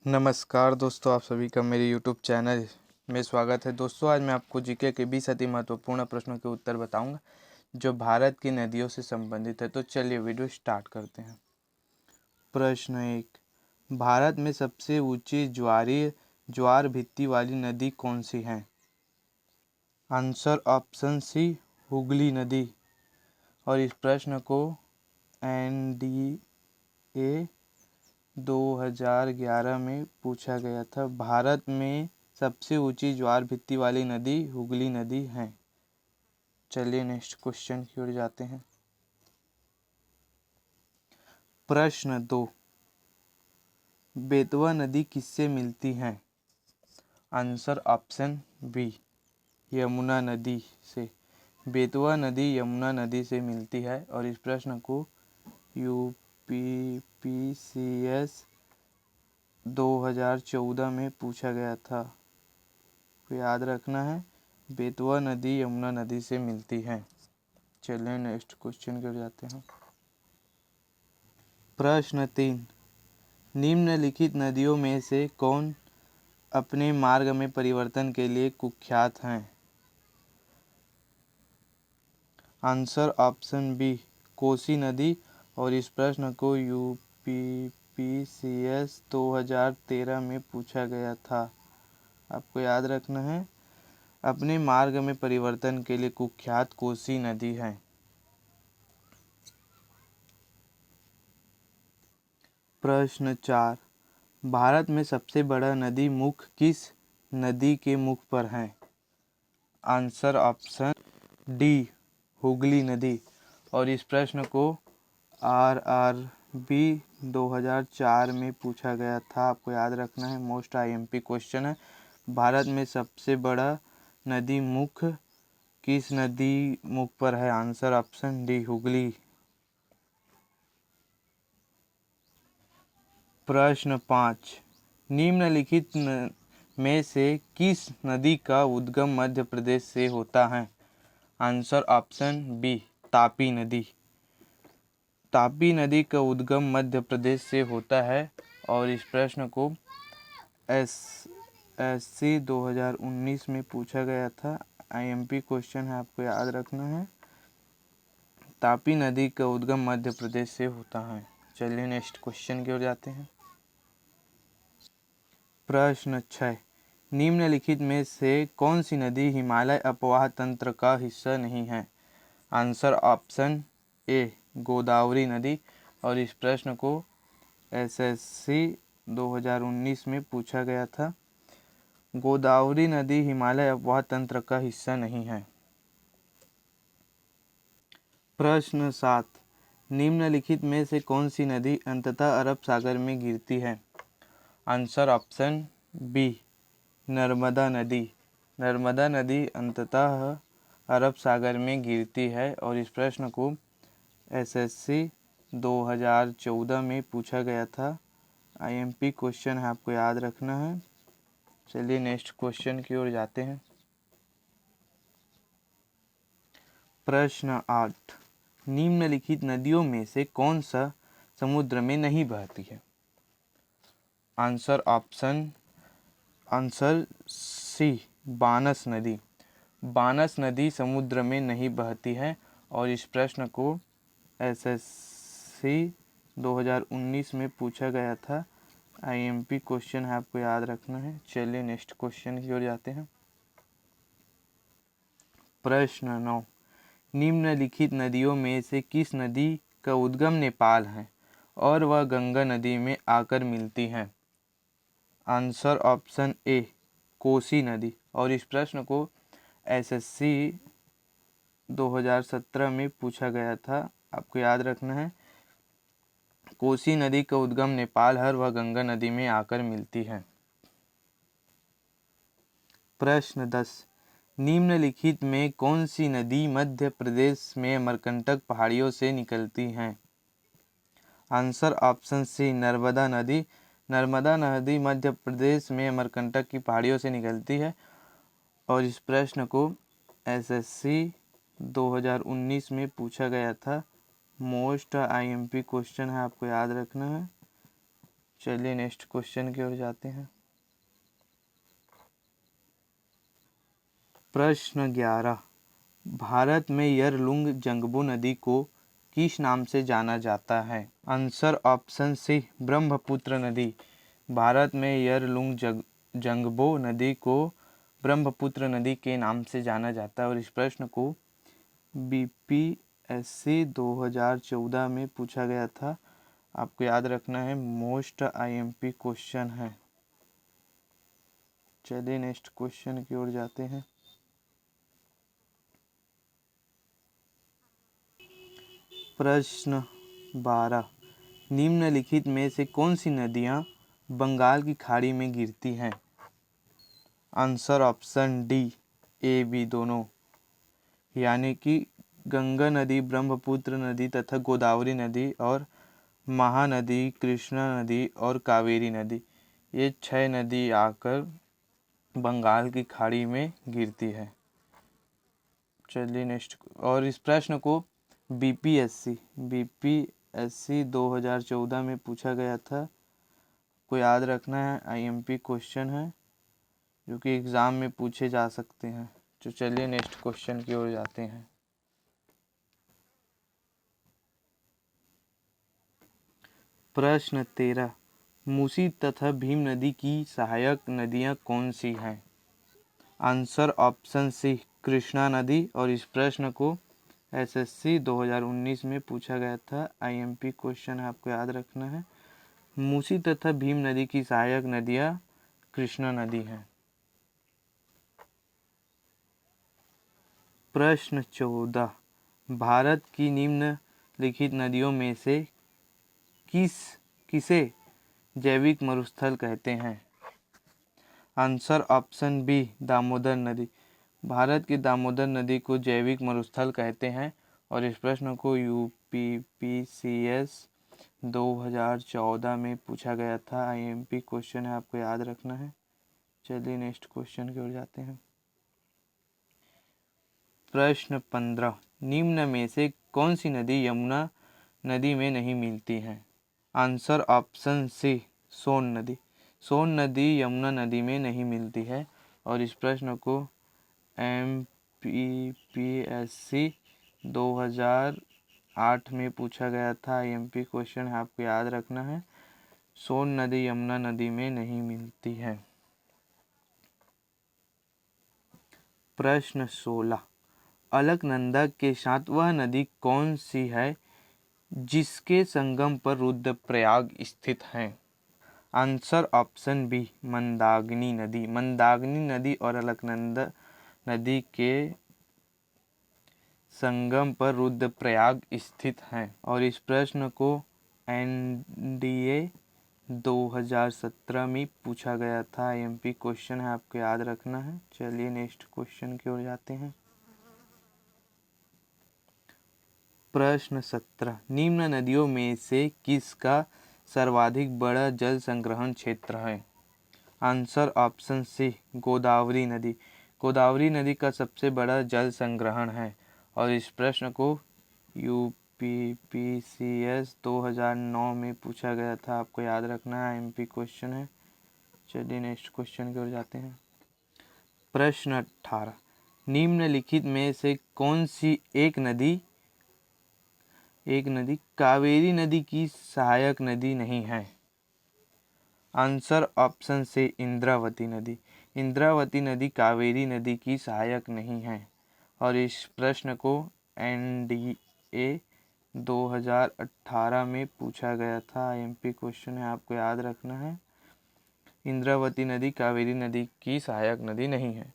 नमस्कार दोस्तों, आप सभी का मेरे YouTube चैनल में स्वागत है। दोस्तों, आज मैं आपको जीके के 20 अति महत्वपूर्ण प्रश्नों के उत्तर बताऊंगा जो भारत की नदियों से संबंधित है। तो चलिए वीडियो स्टार्ट करते हैं। प्रश्न 1, भारत में सबसे ऊंची ज्वार भित्ति वाली नदी कौन सी है? आंसर ऑप्शन सी, हुगली नदी। और इस प्रश्न को एनडीए 2011 में पूछा गया था। भारत में सबसे ऊंची ज्वार भित्ति वाली नदी हुगली नदी है। चलिए नेक्स्ट क्वेश्चन की ओर जाते हैं। प्रश्न 2, बेतवा नदी किससे मिलती है? आंसर ऑप्शन बी, यमुना नदी से। बेतवा नदी यमुना नदी से मिलती है। और इस प्रश्न को यूपीपीसीएस 2014 में पूछा गया था। तो याद रखना है, बेतवा नदी यमुना नदी से मिलती है। चलिए नेक्स्ट क्वेश्चन की ओर जाते हैं। प्रश्न 3, निम्नलिखित नदियों में से कौन अपने मार्ग में परिवर्तन के लिए कुख्यात हैं? आंसर ऑप्शन बी, कोसी नदी। और इस प्रश्न को यूपीपीसीएस 2013 में पूछा गया था। आपको याद रखना है, अपने मार्ग में परिवर्तन के लिए कुख्यात कोसी नदी है। प्रश्न 4, भारत में सबसे बड़ा नदी मुख किस नदी के मुख पर है? आंसर ऑप्शन डी, हुगली नदी। और इस प्रश्न को आरआरबी 2004 में पूछा गया था। आपको याद रखना है, मोस्ट आईएमपी क्वेश्चन है। भारत में सबसे बड़ा नदी मुख किस नदी मुख पर है? Answer option D, Hooghly. प्रश्न 5, निम्नलिखित में से किस नदी का उद्गम मध्य प्रदेश से होता है? आंसर ऑप्शन बी, तापी नदी। तापी नदी का उद्गम मध्य प्रदेश से होता है। और इस प्रश्न को एसएससी 2019 में पूछा गया था। आईएमपी क्वेश्चन है, आपको याद रखना है। तापी नदी का उद्गम मध्य प्रदेश से होता है। चलिए नेक्स्ट क्वेश्चन की ओर जाते हैं। प्रश्न 6, निम्नलिखित में से कौन सी नदी हिमालय अपवाह तंत्र का हिस्सा नहीं है? आंसर ऑप्शन ए, गोदावरी नदी। और इस प्रश्न को एसएससी 2019 में पूछा गया था। गोदावरी नदी हिमालय अपवाह तंत्र का हिस्सा नहीं है। प्रश्न 7, निम्नलिखित में से कौन सी नदी अंततः अरब सागर में गिरती है? आंसर ऑप्शन बी, नर्मदा नदी। नर्मदा नदी अंततः अरब सागर में गिरती है। और इस प्रश्न को एसएससी 2014 में पूछा गया था। आईएमपी क्वेश्चन है, आपको याद रखना है। चलिए नेक्स्ट क्वेश्चन की ओर जाते हैं। प्रश्न 8, निम्नलिखित नदियों में से कौन सा समुद्र में नहीं बहती है? आंसर सी, बानस नदी। बानस नदी समुद्र में नहीं बहती है। और इस प्रश्न को एसएससी 2019 में पूछा गया था। आईएमपी क्वेश्चन है, आपको याद रखना है। चलिए नेक्स्ट क्वेश्चन की ओर जाते हैं। प्रश्न 9, निम्नलिखित नदियों में से किस नदी का उद्गम नेपाल है और वह गंगा नदी में आकर मिलती है? आंसर ऑप्शन ए, कोसी नदी। और इस प्रश्न को एसएससी 2017 में पूछा गया था। आपको याद रखना है, कोसी नदी का उद्गम नेपाल है, वह गंगा नदी में आकर मिलती है। प्रश्न 10, निम्नलिखित में कौन सी नदी मध्य प्रदेश में अमरकंटक पहाड़ियों से निकलती है? आंसर ऑप्शन सी, नर्मदा नदी। नर्मदा नदी मध्य प्रदेश में अमरकंटक की पहाड़ियों से निकलती है। और इस प्रश्न को एसएससी 2019 में पूछा गया था। मोस्ट आईएमपी क्वेश्चन है, आपको याद रखना है। चलिए नेक्स्ट क्वेश्चन की ओर जाते हैं। प्रश्न 11, भारत में यरलुंग जंगबो नदी को किस नाम से जाना जाता है? आंसर ऑप्शन सी ब्रह्मपुत्र नदी। भारत में यरलुंग जंगबो नदी को ब्रह्मपुत्र नदी के नाम से जाना जाता है और इस प्रश्न को बीपीएससी 2014 में पूछा गया था। आपको याद रखना है, मोस्ट आईएमपी क्वेश्चन है। चलिए नेक्स्ट क्वेश्चन की ओर जाते हैं। प्रश्न 12, निम्नलिखित में से कौन सी नदियां बंगाल की खाड़ी में गिरती हैं? Answer option D A B दोनों, यानी कि गंगा नदी, ब्रह्मपुत्र नदी तथा गोदावरी नदी और महानदी, कृष्णा नदी और कावेरी नदी, ये 6 नदी आकर बंगाल की खाड़ी में गिरती है। चलिए नेक्स्ट, और इस प्रश्न को बीपीएससी 2014 में पूछा गया था। को याद रखना है, आईएमपी क्वेश्चन है जो कि एग्ज़ाम में पूछे जा सकते हैं। तो चलिए नेक्स्ट क्वेश्चन की ओर जाते हैं। प्रश्न 13, मूसी तथा भीम नदी की सहायक नदियां कौन सी हैं? आंसर ऑप्शन सी कृष्णा नदी, और इस प्रश्न को एसएससी 2019 में पूछा गया था। आईएमपी क्वेश्चन है, आपको याद रखना है। मूसी तथा भीम नदी की सहायक नदियां कृष्णा नदी हैं। प्रश्न 14, भारत की निम्नलिखित नदियों में से किसे जैविक मरुस्थल कहते हैं? आंसर ऑप्शन बी दामोदर नदी। भारत की दामोदर नदी को जैविक मरुस्थल कहते हैं और इस प्रश्न को यूपीपीसीएस 2014 में पूछा गया था। आईएमपी क्वेश्चन है, आपको याद रखना है। चलिए नेक्स्ट क्वेश्चन की ओर जाते हैं। प्रश्न 15, निम्न में से कौन सी नदी यमुना नदी में नहीं मिलती है? आंसर ऑप्शन सी सोन नदी। सोन नदी यमुना नदी में नहीं मिलती है और इस प्रश्न को एमपीपीएससी 2008 में पूछा गया था। आईएमपी क्वेश्चन है, आपको याद रखना है। सोन नदी यमुना नदी में नहीं मिलती है। प्रश्न 16, अलकनंदा के साथ वह नदी कौन सी है जिसके संगम पर रुद्रप्रयाग स्थित है? आंसर ऑप्शन बी मंदाकिनी नदी। मंदाकिनी नदी और अलकनंदा नदी के संगम पर रुद्रप्रयाग स्थित है और इस प्रश्न को एनडीए 2017 में पूछा गया था। एमपी क्वेश्चन है, आपको याद रखना है। चलिए नेक्स्ट क्वेश्चन की ओर जाते हैं। प्रश्न 17, निम्न नदियों में से किसका सर्वाधिक बड़ा जल संग्रहण क्षेत्र है? आंसर ऑप्शन सी गोदावरी नदी। गोदावरी नदी का सबसे बड़ा जल संग्रहण है और इस प्रश्न को यूपीपीसीएस 2009 में पूछा गया था। आपको याद रखना है, एमपी क्वेश्चन है। चलिए नेक्स्ट क्वेश्चन की ओर जाते हैं। प्रश्न 18, निम्नलिखित में से कौन सी एक नदी कावेरी नदी की सहायक नदी नहीं है? आंसर ऑप्शन से इंद्रावती नदी। इंद्रावती नदी कावेरी नदी की सहायक नहीं है और इस प्रश्न को एनडीए 2018 में पूछा गया था। एमपी क्वेश्चन है, आपको याद रखना है। इंद्रावती नदी कावेरी नदी की सहायक नदी नहीं है।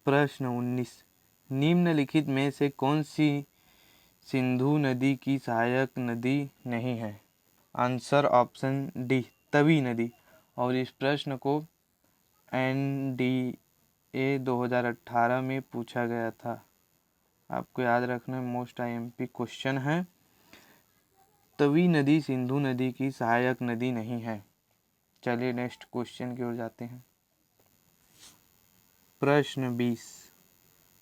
प्रश्न 19, निम्नलिखित में से कौन सी सिंधु नदी की सहायक नदी नहीं है? आंसर ऑप्शन डी तवी नदी, और इस प्रश्न को एनडीए 2018 में पूछा गया था। आपको याद रखना, मोस्ट आईएमपी क्वेश्चन है। तवी नदी सिंधु नदी की सहायक नदी नहीं है। चलिए नेक्स्ट क्वेश्चन की ओर जाते हैं। प्रश्न 20,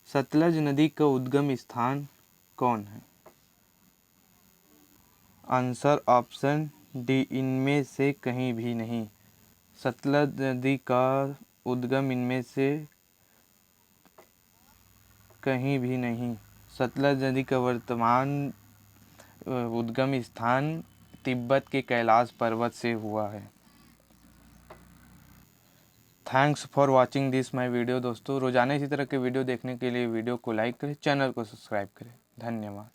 सतलज नदी का उद्गम स्थान कौन है? आंसर ऑप्शन डी इनमें से कहीं भी नहीं। सतलज नदी का उद्गम इनमें से कहीं भी नहीं। सतलज नदी का वर्तमान उद्गम स्थान तिब्बत के कैलाश पर्वत से हुआ है। Thanks for watching this my video. दोस्तों रोजाना इसी तरह के वीडियो देखने के लिए वीडियो को लाइक करें, चैनल को सब्सक्राइब करें। धन्यवाद।